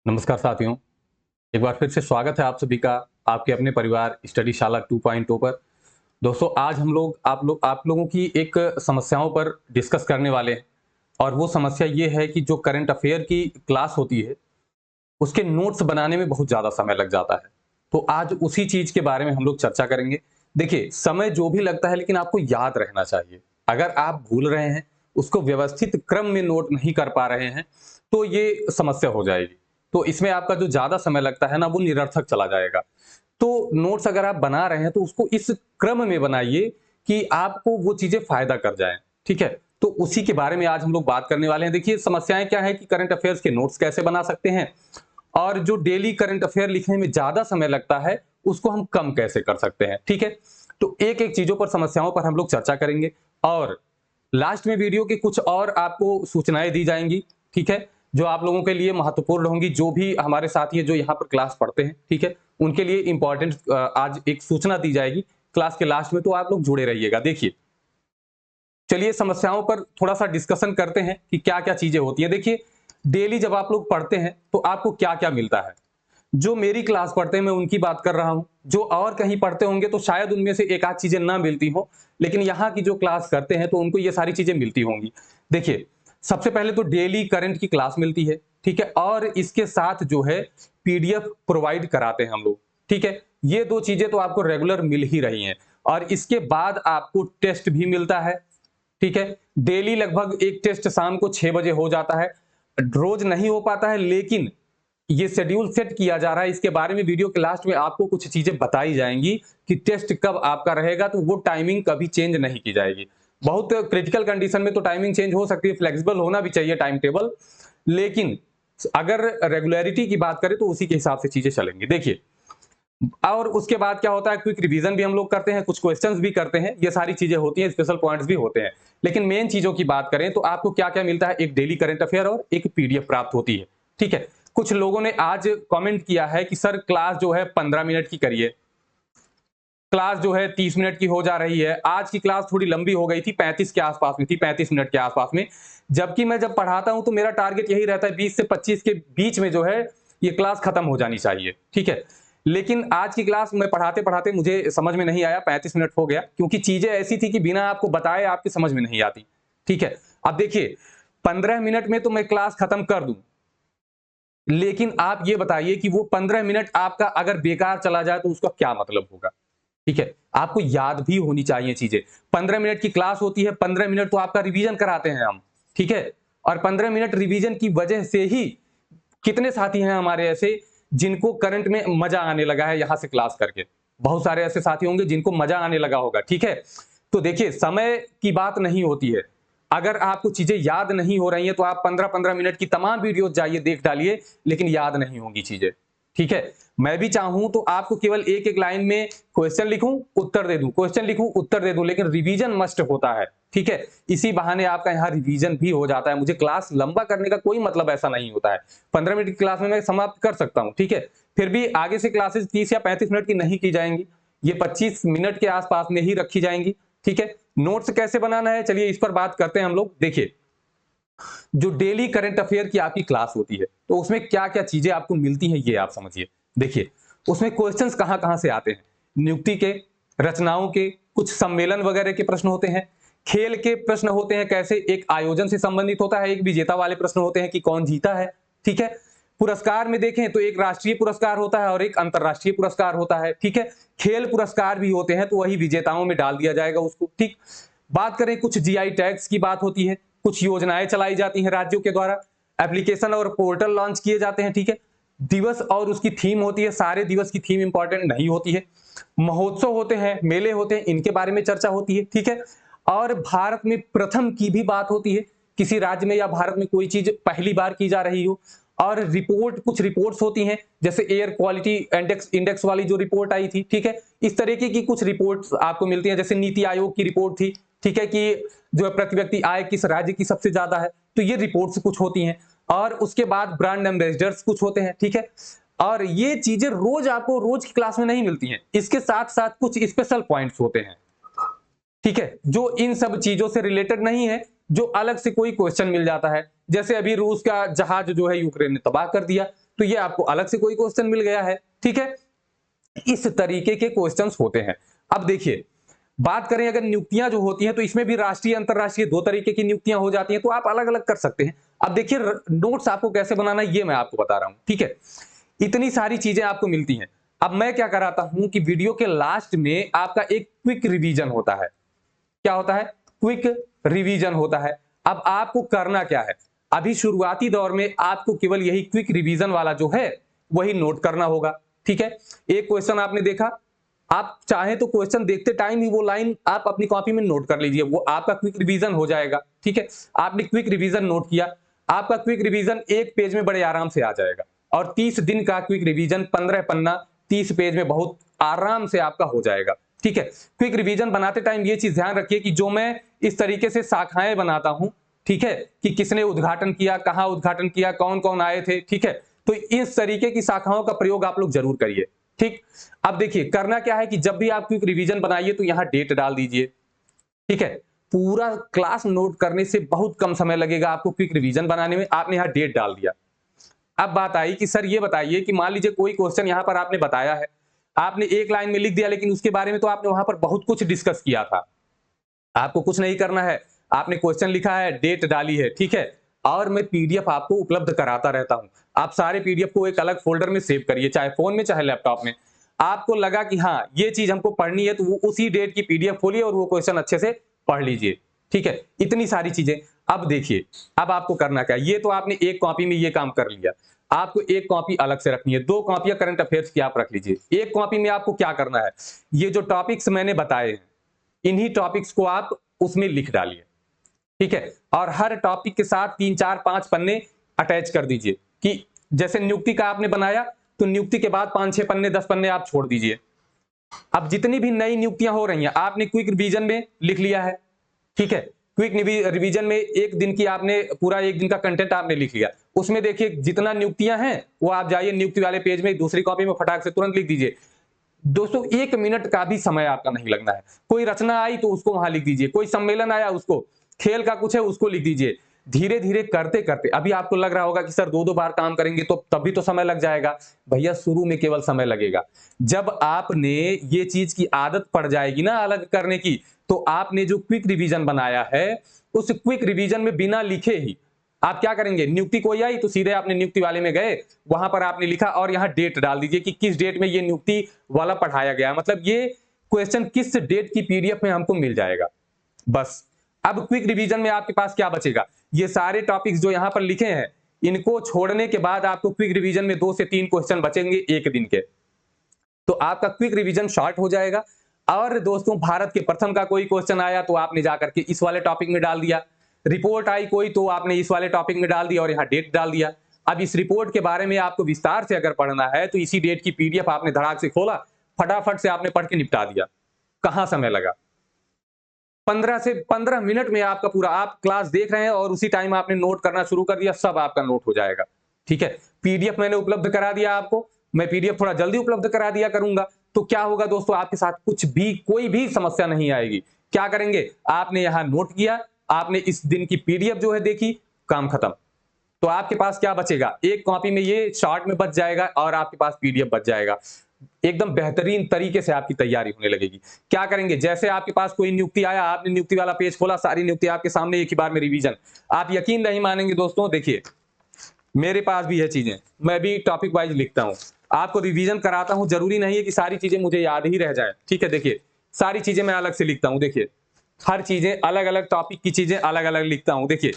नमस्कार साथियों, एक बार फिर से स्वागत है आप सभी का आपके अपने परिवार स्टडी शाला 2.0 पर। दोस्तों, आज हम लोग आप लोगों की एक समस्याओं पर डिस्कस करने वाले हैं और वो समस्या ये है कि जो करंट अफेयर की क्लास होती है, उसके नोट्स बनाने में बहुत ज़्यादा समय लग जाता है। तो आज उसी चीज़ के बारे में हम लोग चर्चा करेंगे। देखिए, समय जो भी लगता है लेकिन आपको याद रहना चाहिए। अगर आप भूल रहे हैं, उसको व्यवस्थित क्रम में नोट नहीं कर पा रहे हैं, तो ये समस्या हो जाएगी। तो इसमें आपका जो ज़्यादा समय लगता है ना, वो निरर्थक चला जाएगा। तो नोट्स अगर आप बना रहे हैं, तो उसको इस क्रम में बनाइए कि आपको वो चीज़ें फ़ायदा कर जाएँ, ठीक है? तो उसी के बारे में आज हम लोग बात करने वाले हैं। देखिए, समस्याएँ क्या हैं कि करंट अफेयर्स के नोट्स कैसे बना सकते हैं और जो डेली करंट अफेयर लिखने में ज़्यादा समय लगता है, उसको हम कम कैसे कर सकते हैं, ठीक है? तो एक-एक चीज़ों पर, समस्याओं पर हम लोग चर्चा करेंगे और लास्ट में वीडियो की कुछ और आपको सूचनाएँ दी जाएँगी, ठीक है? जो आप लोगों के लिए महत्वपूर्ण होंगी, जो भी हमारे साथी हैं, जो यहाँ पर क्लास पढ़ते हैं, ठीक है? उनके लिए इम्पोर्टेंट आज एक सूचना दी जाएगी क्लास के लास्ट में, तो आप लोग जुड़े रहिएगा। देखिए, चलिए समस्याओं पर थोड़ा-सा डिस्कशन करते हैं कि क्या-क्या चीज़ें होती हैं। देखिए, डेली जब आप लोग पढ़ते हैं, तो आपको क्या-क्या मिलता है? जो मेरी क्लास पढ़ते हैं, मैं उनकी बात कर रहा हूँ। जो और कहीं पढ़ते होंगे, तो शायद उनमें से एक आध चीज़ें ना मिलती हों, लेकिन यहाँ की जो क्लास करते हैं, तो उनको ये सारी चीज़ें मिलती होंगी। देखिए, सबसे पहले तो डेली करंट की क्लास मिलती है, ठीक है? और इसके साथ जो है पीडीएफ प्रोवाइड कराते हैं हम लोग, ठीक है? ये 2 चीज़ें तो आपको रेगुलर मिल ही रही हैं और इसके बाद आपको टेस्ट भी मिलता है, ठीक है? डेली लगभग एक टेस्ट शाम को 6 बजे हो जाता है। रोज़ नहीं हो पाता है, लेकिन ये शेड्यूल सेट किया जा रहा है। इसके बारे में वीडियो के लास्ट में आपको कुछ चीजें बताई जाएंगी कि टेस्ट कब आपका रहेगा, तो वो टाइमिंग कभी चेंज नहीं की जाएगी। बहुत क्रिटिकल कंडीशन में तो टाइमिंग चेंज हो सकती है, फ्लेक्सिबल होना भी चाहिए टाइम टेबल, लेकिन अगर रेगुलरिटी की बात करें तो उसी के हिसाब से चीजें चलेंगी। देखिए, और उसके बाद क्या होता है, क्विक रिवीजन भी हम लोग करते हैं, कुछ क्वेश्चंस भी करते हैं, ये सारी चीजें होती हैं, स्पेशल पॉइंट्स भी होते हैं। लेकिन मेन चीजों की बात करें तो आपको क्या-क्या मिलता है, एक डेली करंट अफेयर और एक पीडीएफ प्राप्त होती है, ठीक है? कुछ लोगों ने आज कमेंट किया है कि सर क्लास जो है 15 मिनट की करिए, क्लास जो है 30 मिनट की हो जा रही है। आज की क्लास थोड़ी लंबी हो गई थी, 35 के आसपास में थी, 35 मिनट के आसपास में। जबकि मैं जब पढ़ाता हूं तो मेरा टारगेट यही रहता है 20 से 25 के बीच में जो है ये क्लास खत्म हो जानी चाहिए, ठीक है? लेकिन आज की क्लास मैं पढ़ाते-पढ़ाते मुझे समझ में नहीं आया, 35 मिनट हो गया, क्योंकि चीजें ऐसी थी कि बिना आपको बताए आपकी समझ में नहीं आती, ठीक है? अब देखिए, 15 मिनट में तो मैं क्लास खत्म कर दूं, लेकिन आप ये बताइए कि वो 15 मिनट आपका अगर बेकार चला जाए तो उसका क्या मतलब होगा? ठीक है? आपको याद भी होनी चाहिए चीजें। 15 मिनट की क्लास होती है, 15 मिनट तो आपका रिवीजन कराते हैं हम, ठीक है? और 15 मिनट रिवीजन की वजह से ही कितने साथी हैं हमारे ऐसे जिनको करंट में मजा आने लगा है यहां से क्लास करके। बहुत सारे ऐसे साथी होंगे जिनको मजा आने लगा होगा, ठीक है? तो देखिए, समय की बात नहीं होती है। अगर आपको चीजें याद नहीं हो रही हैं तो आप 15-15 मिनट की तमाम वीडियोस जाइए देख डालिए, लेकिन याद नहीं होंगी चीजें, ठीक है? मैं भी चाहूं तो आपको केवल एक-एक लाइन में क्वेश्चन लिखूं, उत्तर दे दूं, क्वेश्चन लिखूं, उत्तर दे दूं, लेकिन रिवीजन मस्ट होता है, ठीक है? इसी बहाने आपका यहाँ रिवीजन भी हो जाता है। मुझे क्लास लंबा करने का कोई मतलब ऐसा नहीं होता है। 15 मिनट की क्लास में मैं समाप्त कर सकता हूं, ठीक है? फिर भी आगे से क्लासेस 30 या 35 मिनट की नहीं की जाएंगी। ये 25 मिनट के आसपास में ही रखी जाएंगी, ठीक है? नोट्स कैसे बनाना है, चलिए इस पर बात करते हैं हम लोग। देखिए, जो डेली करंट अफेयर की आपकी क्लास होती है, तो उसमें क्या-क्या चीजें आपको मिलती हैं, ये आप समझिए। देखिए, उसमें क्वेश्चंस कहां-कहां से आते हैं? नियुक्ति के, रचनाओं के, कुछ सम्मेलन वगैरह के प्रश्न होते हैं, खेल के प्रश्न होते हैं, कैसे एक आयोजन से संबंधित होता है, एक विजेता वाले प्रश्न होते हैं कि कौन जीता है, ठीक है? पुरस्कार में देखें तो एक राष्ट्रीय पुरस्कार होता है और एक अंतर्राष्ट्रीय पुरस्कार होता है, ठीक है? खेल पुरस्कार भी होते हैं, तो वही विजेताओं में डाल दिया जाएगा उसको, ठीक? बात करें, कुछ जीआई टैग्स की बात होती है, कुछ योजनाएं चलाई जाती हैं राज्यों के द्वारा, एप्लीकेशन और पोर्टल लॉन्च किए जाते हैं, ठीक है? दिवस और उसकी थीम होती है, सारे दिवस की थीम इंपॉर्टेंट नहीं होती है। महोत्सव होते हैं, मेले होते हैं, इनके बारे में चर्चा होती है, ठीक है? और भारत में प्रथम की भी बात होती है, किसी राज्य में या भारत में कोई चीज पहली बार की जा रही हो। और रिपोर्ट, कुछ रिपोर्ट्स होती हैं, जैसे एयर क्वालिटी इंडेक्स इंडेक्स वाली जो रिपोर्ट आई थी, ठीक है? इस तरीके की कुछ रिपोर्ट्स आपको मिलती हैं, जैसे नीति आयोग की रिपोर्ट थी, ठीक है, कि जो है प्रति व्यक्ति आय किस राज्य की सबसे ज्यादा है, तो ये रिपोर्ट्स कुछ होती हैं। और उसके बाद ब्रांड एम्बेसडर्स कुछ होते हैं, ठीक है? और ये चीजें रोज आपको रोज की क्लास में नहीं मिलती हैं, इसके साथ साथ कुछ स्पेशल पॉइंट्स होते हैं, ठीक है, जो इन सब चीजों से रिलेटेड नहीं है, जो अलग से कोई क्वेश्चन मिल जाता है। जैसे अभी रूस का जहाज जो है यूक्रेन ने तबाह कर दिया, तो ये आपको अलग से कोई क्वेश्चन मिल गया है। ठीक है, इस तरीके के क्वेश्चंस होते हैं। अब देखिए, बात करें अगर नियुक्तियां जो होती हैं तो इसमें भी राष्ट्रीय अंतरराष्ट्रीय दो तरीके की नियुक्तियां हो जाती हैं, तो आप अलग अलग कर सकते हैं। अब देखिए नोट्स आपको कैसे बनाना है ये मैं आपको बता रहा हूं। ठीक है, इतनी सारी चीजें आपको मिलती हैं। अब मैं क्या कराता हूं कि वीडियो के लास्ट में आपका एक क्विक रिवीजन होता है। क्या होता है? क्विक रिवीजन होता है। अब आपको करना क्या है, अभी शुरुआती दौर में आपको केवल यही क्विक रिवीजन वाला जो है वही नोट करना होगा। ठीक है, एक क्वेश्चन आपने देखा, आप चाहें तो क्वेश्चन देखते टाइम ही वो लाइन आप अपनी कॉपी में नोट कर लीजिए, वो आपका क्विक रिवीजन हो जाएगा। ठीक है, आपने क्विक रिवीजन नोट किया, आपका क्विक रिवीजन एक पेज में बड़े आराम से आ जाएगा। और 30 दिन का क्विक रिवीजन 15 पन्ना 30 पेज में बहुत आराम से आपका हो जाएगा। ठीक है, क्विक रिवीजन बनाते टाइम ये चीज ध्यान रखिए कि जो मैं इस तरीके से शाखाएं बनाता हूं, ठीक है, कि किसने उद्घाटन किया, कहां उद्घाटन किया, कौन कौन आए थे। ठीक है, तो इस तरीके की शाखाओं का प्रयोग आप लोग जरूर करिए। ठीक, अब देखिए करना क्या है कि जब भी आप क्विक रिवीजन बनाइए तो यहां डेट डाल दीजिए। ठीक है, पूरा क्लास नोट करने से बहुत कम समय लगेगा आपको क्विक रिवीजन बनाने में, आपने यहां डेट डाल दिया। अब बात आई कि सर ये बताइए कि मान लीजिए कोई क्वेश्चन यहां पर आपने बताया है, आपने एक लाइन में लिख दिया, लेकिन उसके बारे में तो आपने वहां पर बहुत कुछ डिस्कस किया था। आपको कुछ नहीं करना है, आपने क्वेश्चन लिखा है, डेट डाली है। ठीक है, और मैं पीडीएफ आपको उपलब्ध कराता रहता हूं। आप सारे पीडीएफ को एक अलग फोल्डर में सेव करिए, चाहे फोन में चाहे लैपटॉप में। आपको लगा कि हाँ ये चीज हमको पढ़नी है, तो वो उसी डेट की पीडीएफ खोलिए और वो क्वेश्चन अच्छे से पढ़ लीजिए। ठीक है, इतनी सारी चीजें। अब देखिए, अब आपको करना क्या है, ये तो आपने एक कॉपी में ये काम कर लिया, आपको एक कॉपी अलग से रखनी है, 2 कॉपियां करंट अफेयर्स की आप रख लीजिए। एक कॉपी में आपको क्या करना है, ये जो टॉपिक्स मैंने बताए हैं, इन्हीं टॉपिक्स को आप उसमें लिख डालिए। ठीक है, और हर टॉपिक के साथ 3 4 5 पन्ने अटैच कर दीजिए, कि जैसे नियुक्ति का आपने बनाया तो नियुक्ति के बाद 5 6 पन्ने 10 पन्ने आप छोड़ दीजिए। अब जितनी भी नई नियुक्तियां हो रही हैं आपने क्विक रिवीजन में लिख लिया है। ठीक है, क्विक रिवीजन में एक दिन की आपने पूरा एक दिन का कंटेंट आपने लिख लिया, उसमें देखिए जितना नियुक्तियां हैं वो आप जाइए नियुक्ति वाले पेज में दूसरी कॉपी में फटाक से तुरंत लिख दीजिए। दोस्तों 1 मिनट का भी समय आपका नहीं लगना है। कोई रचना आई तो उसको वहां लिख दीजिए, कोई सम्मेलन आया उसको, खेल का कुछ है उसको लिख दीजिए। धीरे धीरे करते करते, अभी आपको लग रहा होगा कि सर 2-2 बार काम करेंगे तो तब भी तो समय लग जाएगा। भैया शुरू में केवल समय लगेगा, जब आपने ये चीज की आदत पड़ जाएगी ना अलग करने की, तो आपने जो क्विक रिवीजन बनाया है उस क्विक रिवीजन में बिना लिखे ही आप क्या करेंगे, नियुक्ति कोई आई तो सीधे आपने नियुक्ति वाले में गए, वहां पर आपने लिखा और यहां डेट डाल दीजिए कि किस डेट में ये नियुक्ति वाला पढ़ाया गया, मतलब ये क्वेश्चन किस डेट की पीडीएफ में हमको मिल जाएगा। बस अब क्विक रिवीजन में आपके पास क्या बचेगा, ये सारे टॉपिक्स जो यहां पर लिखे हैं इनको छोड़ने के बाद आपको क्विक रिवीजन में 2 से 3 क्वेश्चन बचेंगे एक दिन के, तो आपका क्विक रिवीजन शॉर्ट हो जाएगा। और दोस्तों भारत के प्रथम का कोई क्वेश्चन आया तो आपने जाकर के इस वाले टॉपिक में डाल दिया, रिपोर्ट आई कोई तो आपने इस वाले टॉपिक में डाल दिया और यहां डेट डाल दिया। अब इस रिपोर्ट के बारे में आपको विस्तार से अगर पढ़ना है तो इसी डेट की पीडीएफ आपने धड़ाक से खोला, फटाफट से आपने पढ़ के निपटा दिया। कहां समय लगा, 15 से 15 मिनट में आपका पूरा, आप क्लास देख रहे हैं और उसी टाइम आपने नोट करना शुरू कर दिया, सब आपका नोट हो जाएगा। ठीक है, पीडीएफ मैंने उपलब्ध करा दिया आपको, मैं पीडीएफ थोड़ा जल्दी उपलब्ध करा दिया करूंगा, तो क्या होगा दोस्तों, आपके साथ कुछ भी कोई भी समस्या नहीं आएगी। क्या करेंगे, आपने यहां नोट किया, आपने इस दिन की पीडीएफ जो है देखी, काम खत्म। तो आपके पास क्या बचेगा, एक कॉपी में ये शॉर्ट में बच जाएगा और आपके पास पीडीएफ बच जाएगा। एकदम बेहतरीन तरीके से आपकी तैयारी होने लगेगी। क्या करेंगे, जैसे आपके पास कोई नियुक्ति आया, आपने नियुक्ति वाला पेज खोला, सारी नियुक्ति आपके सामने एक ही बार में रिवीजन। आप यकीन नहीं मानेंगे दोस्तों, देखिए मेरे पास भी है चीजें, मैं भी टॉपिक वाइज लिखता हूं, आपको रिवीजन कराता हूं, जरूरी नहीं है कि सारी चीजें मुझे याद ही रह जाए। ठीक है, देखिए सारी चीजें मैं अलग से लिखता हूं, देखिए हर चीजें अलग अलग टॉपिक की चीजें अलग अलग लिखता हूं। देखिए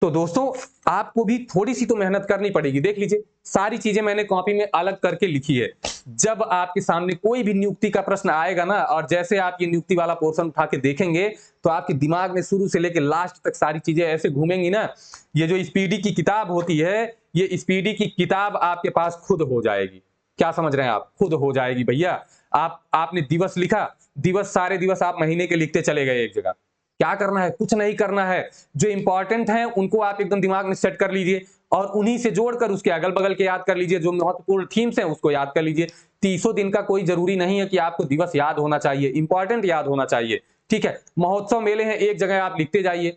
तो दोस्तों आपको भी थोड़ी सी तो मेहनत करनी पड़ेगी। देख लीजिए सारी चीजें मैंने कॉपी में अलग करके लिखी है। जब आपके सामने कोई भी नियुक्ति का प्रश्न आएगा ना, और जैसे आप ये नियुक्ति वाला पोर्शन उठा के देखेंगे तो आपके दिमाग में शुरू से लेकर लास्ट तक सारी चीजें ऐसे घूमेंगी ना, ये जो स्पीडी की किताब होती है, ये स्पीडी की किताब आपके पास खुद हो जाएगी। क्या समझ रहे हैं आप, खुद हो जाएगी भैया। आपने दिवस लिखा, दिवस सारे दिवस आप महीने के लिखते चले गए एक जगह। क्या करना है, कुछ नहीं करना है, जो इंपॉर्टेंट है उनको आप एकदम दिमाग में सेट कर लीजिए और उन्हीं से जोड़कर उसके अगल बगल के याद कर लीजिए, जो महत्वपूर्ण थीम्स हैं उसको याद कर लीजिए। 30 दिन का कोई जरूरी नहीं है कि आपको दिवस याद होना चाहिए, इंपॉर्टेंट याद होना चाहिए। ठीक है, महोत्सव मेले हैं एक जगह आप लिखते जाइए,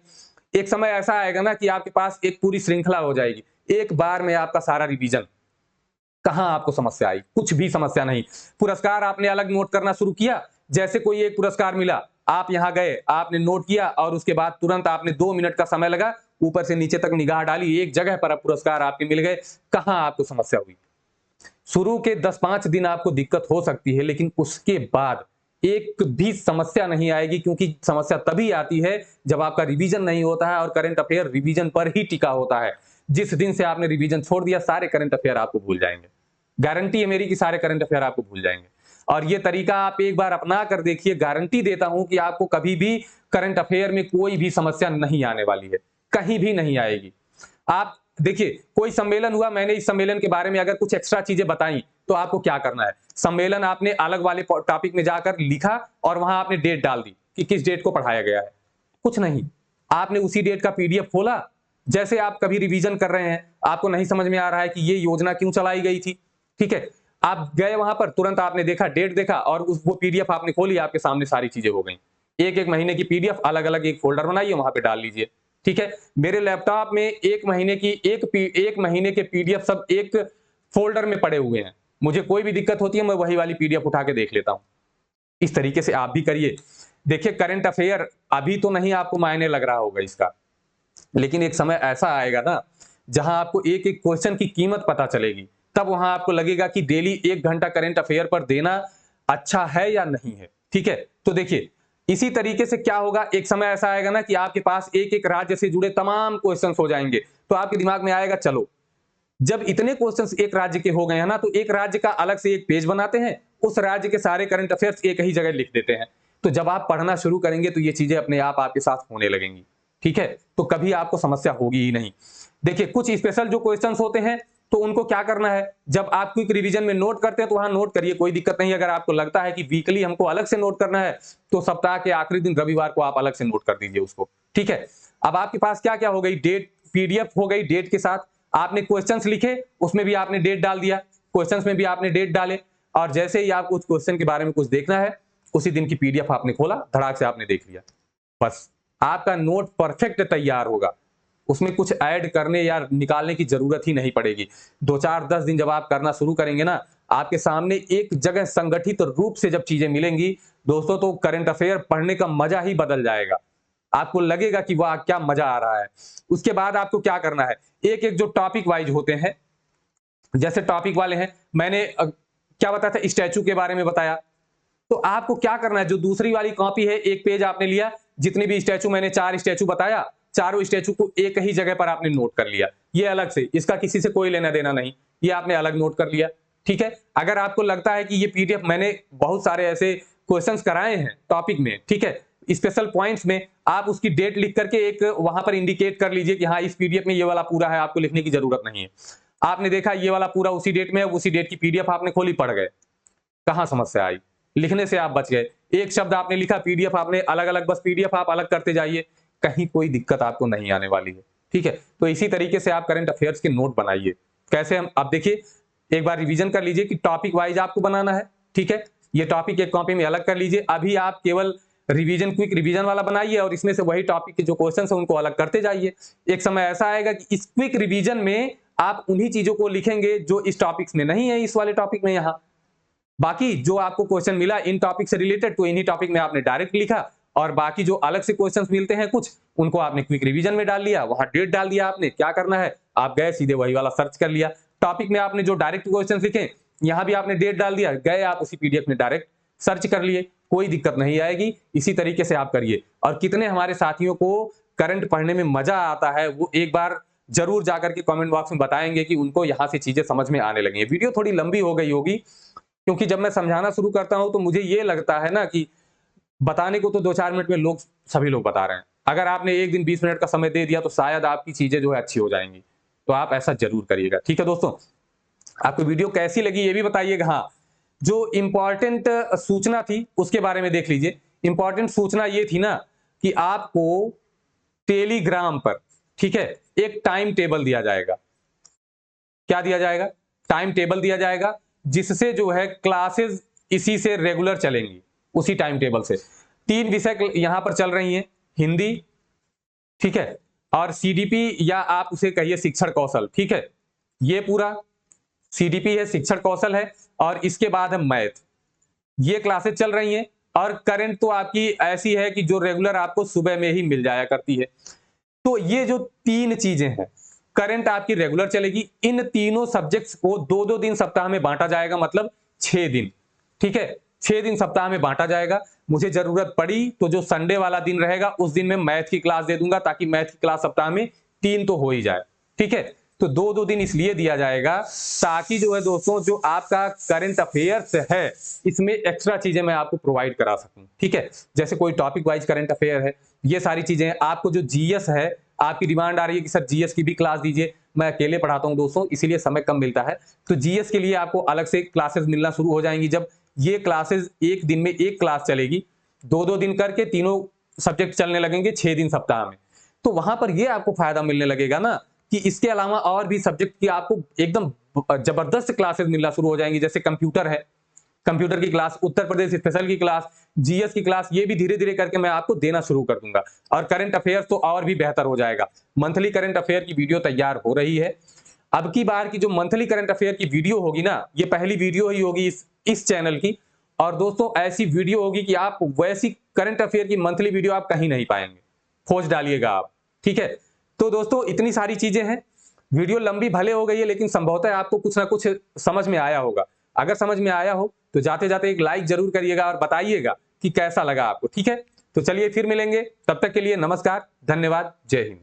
एक समय ऐसा आएगा ना कि आपके पास एक पूरी श्रृंखला हो जाएगी, एक बार में आपका सारा रिवीजन। कहां आपको समस्या आई? कुछ भी समस्या नहीं। पुरस्कार आपने अलग नोट करना शुरू किया, जैसे कोई एक पुरस्कार मिला, आप यहां गए, आपने नोट किया और उसके बाद तुरंत आपने 2 मिनट का समय लगा, ऊपर से नीचे तक निगाह डाली, एक जगह पर अब पुरस्कार आपके मिल गए। कहां आपको समस्या हुई? शुरू के 10-5 दिन आपको दिक्कत हो सकती है, लेकिन उसके बाद एक भी समस्या नहीं आएगी, क्योंकि समस्या तभी आती है जब आपका रिवीजन नहीं होता है और करंट अफेयर रिवीजन पर ही टिका होता है। जिस दिन से आपने रिवीजन छोड़ दिया, सारे करंट अफेयर आपको भूल जाएंगे। गारंटी है मेरी कि सारे करंट अफेयर आपको भूल जाएंगे। और ये तरीका आप एक बार अपना कर देखिए, गारंटी देता हूं कि आपको कभी भी करंट अफेयर में कोई भी समस्या नहीं आने वाली है, कहीं भी नहीं आएगी। आप देखिए, कोई सम्मेलन हुआ, मैंने इस सम्मेलन के बारे में अगर कुछ एक्स्ट्रा चीजें बताई, तो आपको क्या करना है? सम्मेलन आपने अलग वाले टॉपिक में जाकर लिखा और वहां आपने डेट डाल दी कि किस डेट को पढ़ाया गया है। कुछ नहीं, आपने उसी डेट का पीडीएफ खोला। जैसे आप कभी रिवीजन कर रहे हैं, आपको नहीं समझ में आ रहा है कि ये योजना क्यों चलाई गई थी, ठीक है, आप गए वहां पर, तुरंत आपने देखा, डेट देखा और वो पीडीएफ आपने खोली, आपके सामने सारी चीजें हो गई। एक एक महीने की पीडीएफ अलग अलग एक फोल्डर बनाइए, वहां पे डाल लीजिए, ठीक है। मेरे लैपटॉप में एक महीने के पीडीएफ सब एक फोल्डर में पड़े हुए हैं। मुझे कोई भी दिक्कत होती है, मैं वही वाली पीडीएफ उठा के देख लेता हूं। इस तरीके से आप भी करिए। देखिए, करंट अफेयर अभी तो नहीं आपको मायने लग रहा होगा इसका, लेकिन एक समय ऐसा आएगा ना जहां आपको एक एक क्वेश्चन की कीमत पता चलेगी। तब वहां आपको लगेगा कि डेली 1 घंटा करंट अफेयर पर देना अच्छा है या नहीं है, ठीक है। तो देखिए, इसी तरीके से क्या होगा, एक समय ऐसा आएगा ना कि आपके पास एक एक राज्य से जुड़े तमाम क्वेश्चंस हो जाएंगे। तो आपके दिमाग में आएगा, चलो जब इतने क्वेश्चंस एक राज्य के हो गए हैं ना, तो एक राज्य का अलग से एक पेज बनाते हैं, उस राज्य के सारे करंट अफेयर्स एक ही जगह लिख देते हैं। तो जब आप पढ़ना शुरू करेंगे तो ये चीजें अपने आप आपके साथ होने लगेंगी, ठीक है। तो कभी आपको समस्या होगी ही नहीं। देखिए, कुछ स्पेशल जो क्वेश्चंस होते हैं, तो उनको क्या करना है, जब आप क्विक रिवीजन में नोट करते हैं तो वहां नोट करिए, कोई दिक्कत नहीं। अगर आपको लगता है कि वीकली हमको अलग से नोट करना है, तो सप्ताह के आखिरी दिन रविवार को आप अलग से नोट कर दीजिए उसको, ठीक है। अब आपके पास क्या क्या हो गई, डेट, पीडीएफ हो गई, डेट के साथ आपने क्वेश्चंस लिखे, उसमें भी आपने डेट डाल दिया, क्वेश्चंस में भी आपने डेट डाले, और जैसे ही आपको उस क्वेश्चन के बारे में कुछ देखना है, उसी दिन की पीडीएफ आपने खोला, धड़ाक से आपने देख लिया, बस आपका नोट परफेक्ट तैयार होगा। उसमें कुछ ऐड करने या निकालने की जरूरत ही नहीं पड़ेगी। 2-4-10 दिन जब आप करना शुरू करेंगे ना, आपके सामने एक जगह संगठित रूप से जब चीजें मिलेंगी दोस्तों, तो करंट अफेयर पढ़ने का मजा ही बदल जाएगा। आपको लगेगा कि वाह क्या मजा आ रहा है। उसके बाद आपको क्या करना है, एक एक जो टॉपिक वाइज होते हैं, जैसे टॉपिक वाले हैं, मैंने क्या बताया था, स्टैचू के बारे में बताया। तो आपको क्या करना है, जो दूसरी वाली कॉपी है, एक पेज आपने लिया, जितने भी स्टैचू, मैंने 4 स्टैचू बताया, चारों स्टैचू को एक ही जगह पर आपने नोट कर लिया। ये अलग से, इसका किसी से कोई लेना देना नहीं, ये आपने अलग नोट कर लिया, ठीक है। अगर आपको लगता है कि ये पीडीएफ, मैंने बहुत सारे ऐसे क्वेश्चंस कराए हैं टॉपिक में, ठीक है, स्पेशल पॉइंट्स में, आप उसकी डेट लिख करके एक वहां पर इंडिकेट कर लीजिए कि हाँ इस पीडीएफ में ये वाला पूरा है, आपको लिखने की जरूरत नहीं है। आपने देखा ये वाला पूरा उसी डेट में है, उसी डेट की पीडीएफ आपने खोली, पढ़ गए, कहां समस्या आई, लिखने से आप बच गए। एक शब्द आपने लिखा, पीडीएफ आपने अलग अलग, बस पीडीएफ आप अलग करते जाइए, कहीं कोई दिक्कत आपको नहीं आने वाली है, ठीक है। तो इसी तरीके से आप करंट अफेयर्स के नोट बनाइए। कैसे, हम अब देखिए, एक बार रिवीजन कर लीजिए कि टॉपिक वाइज आपको बनाना है, ठीक है। ये टॉपिक एक कॉपी में अलग कर लीजिए। अभी आप केवल रिवीजन, क्विक रिवीजन वाला बनाइए और इसमें से वही टॉपिक के जो क्वेश्चन है उनको अलग करते जाइए। एक समय ऐसा आएगा कि इस क्विक रिवीजन में आप उन्हीं चीजों को लिखेंगे जो इस टॉपिक्स में नहीं है, इस वाले टॉपिक में यहाँ। बाकी जो आपको क्वेश्चन मिला इन टॉपिक से रिलेटेड, तो इन्हीं टॉपिक में आपने डायरेक्ट लिखा, और बाकी जो अलग से क्वेश्चंस मिलते हैं कुछ, उनको आपने क्विक रिवीजन में डाल लिया, वहां डेट डाल दिया। आपने क्या करना है, आप गए सीधे वही वाला सर्च कर लिया। टॉपिक में आपने जो डायरेक्ट क्वेश्चंस लिखे, यहां भी आपने डेट डाल दिया, गए आप उसी पीडीएफ में डायरेक्ट सर्च कर लिए, कोई दिक्कत नहीं आएगी। इसी तरीके से आप करिए। और कितने हमारे साथियों को करंट पढ़ने में मजा आता है, वो एक बार जरूर जाकर के कमेंट बॉक्स में बताएंगे कि उनको यहां से चीजें समझ में आने लगी है। वीडियो थोड़ी लंबी हो गई होगी, क्योंकि जब मैं समझाना शुरू करता हूं तो मुझे ये लगता है ना कि बताने को तो 2-4 मिनट में सभी लोग बता रहे हैं। अगर आपने एक दिन 20 मिनट का समय दे दिया तो शायद आपकी चीजें जो है अच्छी हो जाएंगी। तो आप ऐसा जरूर करिएगा, ठीक है दोस्तों। आपको वीडियो कैसी लगी ये भी बताइएगा। हाँ, जो इंपॉर्टेंट सूचना थी उसके बारे में देख लीजिए। इंपॉर्टेंट सूचना ये थी ना कि आपको टेलीग्राम पर, ठीक है, एक टाइम टेबल दिया जाएगा। क्या दिया जाएगा, टाइम टेबल दिया जाएगा, जिससे जो है क्लासेस इसी से रेगुलर चलेंगी, उसी टाइम टेबल से। 3 विषय यहां पर चल रही हैं, हिंदी, ठीक है, और सीडीपी या आप उसे कहिए शिक्षण कौशल, ठीक है। ये पूरा सीडीपी है, शिक्षण कौशल है, और इसके बाद है मैथ। ये क्लासेस चल रही हैं, और करंट तो आपकी ऐसी है कि जो रेगुलर आपको सुबह में ही मिल जाया करती है। तो ये जो 3 चीजें हैं, करंट आपकी रेगुलर चलेगी। इन तीनों सब्जेक्ट्स को 2-2 दिन सप्ताह में बांटा जाएगा, मतलब 6 दिन, ठीक है। 6 दिन सप्ताह में बांटा जाएगा। मुझे जरूरत पड़ी तो जो संडे वाला दिन रहेगा उस दिन मैं मैथ की क्लास दे दूंगा, ताकि मैथ की क्लास सप्ताह में 3 तो हो ही जाए, ठीक है। तो 2-2 दिन इसलिए दिया जाएगा ताकि जो है दोस्तों, जो आपका करंट अफेयर्स है इसमें एक्स्ट्रा चीजें मैं आपको प्रोवाइड करा सकूं, ठीक है। जैसे कोई टॉपिक वाइज करंट अफेयर है, ये सारी चीजें। आपको जो जीएस है, आपकी डिमांड आ रही है कि सर जीएस की भी क्लास दीजिए। मैं अकेले पढ़ाता हूं दोस्तों, इसीलिए समय कम मिलता है। तो जीएस के लिए आपको अलग से क्लासेस मिलना शुरू हो जाएंगी। जब ये क्लासेस एक दिन में एक क्लास चलेगी, 2-2 दिन करके तीनों सब्जेक्ट चलने लगेंगे 6 दिन सप्ताह में, तो वहां पर ये आपको फायदा मिलने लगेगा ना कि इसके अलावा और भी सब्जेक्ट की आपको एकदम जबरदस्त क्लासेस मिलना शुरू हो जाएंगी। जैसे कंप्यूटर है, कंप्यूटर की क्लास, उत्तर प्रदेश स्पेशल की क्लास, जीएस की क्लास, ये भी धीरे धीरे करके मैं आपको देना शुरू कर दूंगा। और करंट अफेयर्स तो और भी बेहतर हो जाएगा। मंथली करंट अफेयर की वीडियो तैयार हो रही है। अब की बार की जो मंथली करंट अफेयर की वीडियो होगी ना, ये पहली वीडियो ही होगी इस चैनल की। और दोस्तों ऐसी वीडियो होगी कि आप वैसी करंट अफेयर की मंथली वीडियो आप कहीं नहीं पाएंगे, खोज डालिएगा आप, ठीक है। तो दोस्तों इतनी सारी चीजें हैं। वीडियो लंबी भले हो गई है, लेकिन संभवतः आपको कुछ ना कुछ समझ में आया होगा। अगर समझ में आया हो तो जाते जाते एक लाइक जरूर करिएगा और बताइएगा कि कैसा लगा आपको, ठीक है। तो चलिए फिर मिलेंगे, तब तक के लिए नमस्कार, धन्यवाद, जय हिंद।